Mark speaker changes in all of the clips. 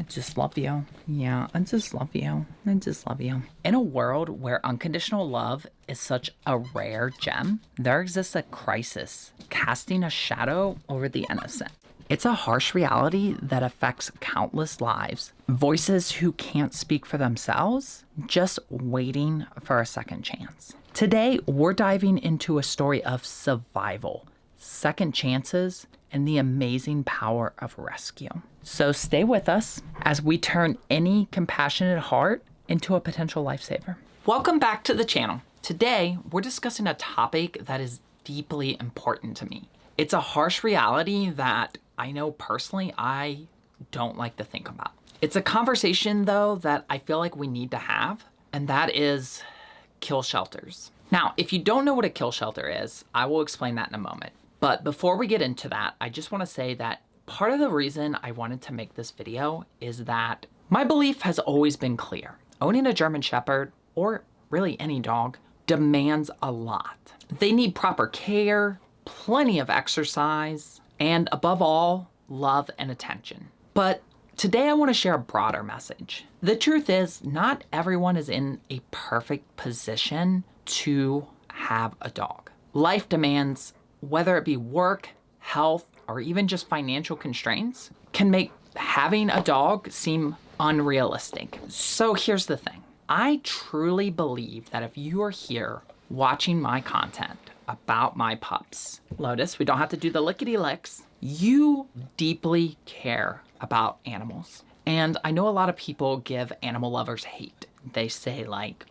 Speaker 1: just love you. Yeah, I just love you. I just love you. In a world where unconditional love is such a rare gem, there exists a crisis casting a shadow over the innocent. It's a harsh reality that affects countless lives. Voices who can't speak for themselves, just waiting for a second chance. Today, we're diving into a story of survival, second chances, and the amazing power of rescue. So stay with us as we turn any compassionate heart into a potential lifesaver. Welcome back to the channel. Today, we're discussing a topic that is deeply important to me. It's a harsh reality that I know personally I don't like to think about. It's a conversation though that I feel like we need to have, and that is kill shelters. Now, if you don't know what a kill shelter is, I will explain that in a moment. But before we get into that, I just want to say that part of the reason I wanted to make this video is that my belief has always been clear. Owning a German Shepherd, or really any dog, demands a lot. They need proper care, plenty of exercise, and above all, love and attention. But today I want to share a broader message. The truth is, not everyone is in a perfect position to have a dog. Life demands, whether it be work, health, or even just financial constraints, can make having a dog seem unrealistic. So here's the thing. I truly believe that if you are here watching my content about my pups, Lotus, we don't have to do the lickety licks, you deeply care about animals. And I know a lot of people give animal lovers hate. They say like,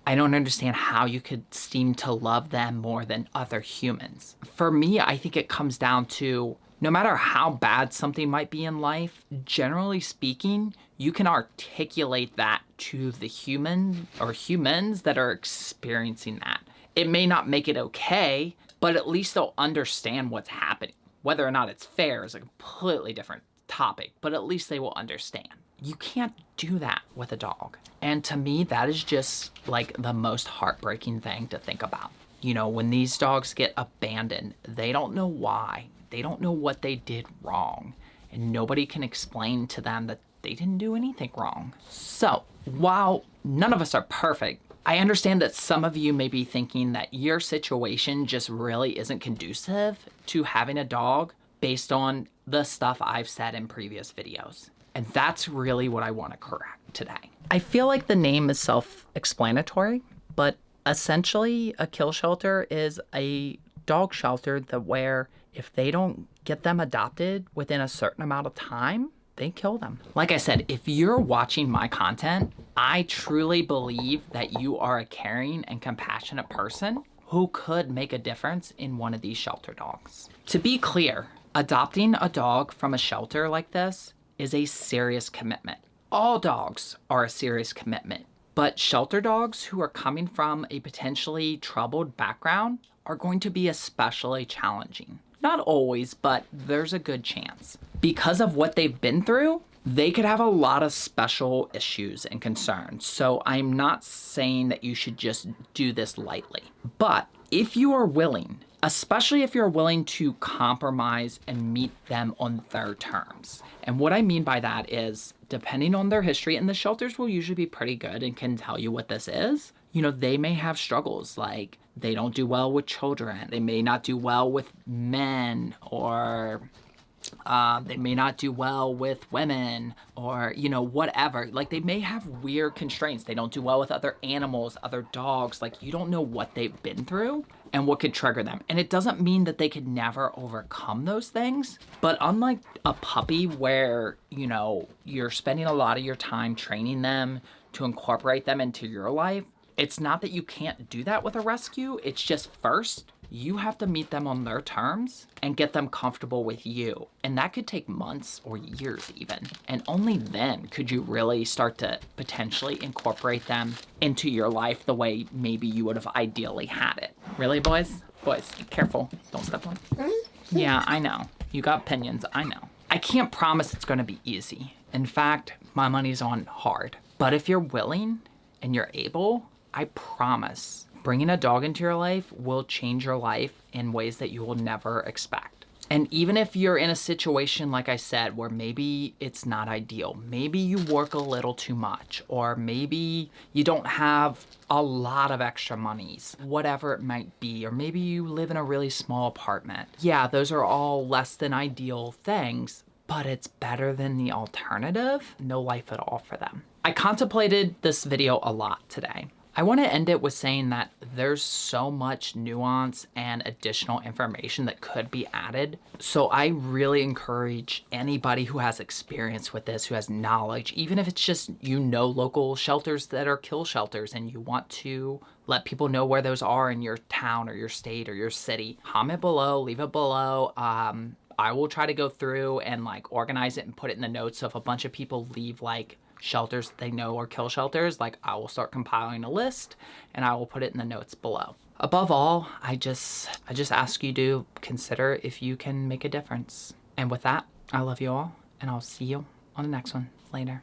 Speaker 1: I don't understand how you could seem to love them more than other humans. For me, I think it comes down to no matter how bad something might be in life, generally speaking, you can articulate that to the human or humans that are experiencing that. It may not make it okay, but at least they'll understand what's happening. Whether or not it's fair is a completely different topic, but at least they will understand. You can't do that with a dog. And to me, that is just like the most heartbreaking thing to think about. When these dogs get abandoned, they don't know why. They don't know what they did wrong. And nobody can explain to them that they didn't do anything wrong. So while none of us are perfect, I understand that some of you may be thinking that your situation just really isn't conducive to having a dog based on the stuff I've said in previous videos. And that's really what I want to correct today. I feel like the name is self-explanatory, but essentially a kill shelter is a dog shelter that where if they don't get them adopted within a certain amount of time, they kill them. Like I said, if you're watching my content, I truly believe that you are a caring and compassionate person who could make a difference in one of these shelter dogs. To be clear, adopting a dog from a shelter like this is a serious commitment. All dogs are a serious commitment, but shelter dogs who are coming from a potentially troubled background are going to be especially challenging. Not always, but there's a good chance. Because of what they've been through, they could have a lot of special issues and concerns. So I'm not saying that you should just do this lightly. But if you are willing, especially if you're willing to compromise and meet them on their terms. And what I mean by that is, depending on their history, and the shelters will usually be pretty good and can tell you what this is, they may have struggles like they don't do well with children. They may not do well with men, or they may not do well with women, or, whatever. Like they may have weird constraints. They don't do well with other animals, other dogs. Like you don't know what they've been through and what could trigger them. And it doesn't mean that they could never overcome those things. But unlike a puppy where, you're spending a lot of your time training them to incorporate them into your life, it's not that you can't do that with a rescue. It's just first, you have to meet them on their terms and get them comfortable with you. And that could take months or years even. And only then could you really start to potentially incorporate them into your life the way maybe you would have ideally had it. Really, boys? Boys, careful. Don't step on. Yeah, I know. You got opinions, I know. I can't promise it's gonna be easy. In fact, my money's on hard. But if you're willing and you're able, I promise bringing a dog into your life will change your life in ways that you will never expect. And even if you're in a situation, like I said, where maybe it's not ideal, maybe you work a little too much, or maybe you don't have a lot of extra monies, whatever it might be, or maybe you live in a really small apartment. Yeah, those are all less than ideal things, but it's better than the alternative. No life at all for them. I contemplated this video a lot today. I want to end it with saying that there's so much nuance and additional information that could be added. So I really encourage anybody who has experience with this, who has knowledge, even if it's just, local shelters that are kill shelters and you want to let people know where those are in your town or your state or your city, comment below, leave it below. I will try to go through and like organize it and put it in the notes. So if a bunch of people leave like shelters they know are kill shelters, like I will start compiling a list and I will put it in the notes below. Above all, I just ask you to consider if you can make a difference. And with that, I love you all and I'll see you on the next one. Later.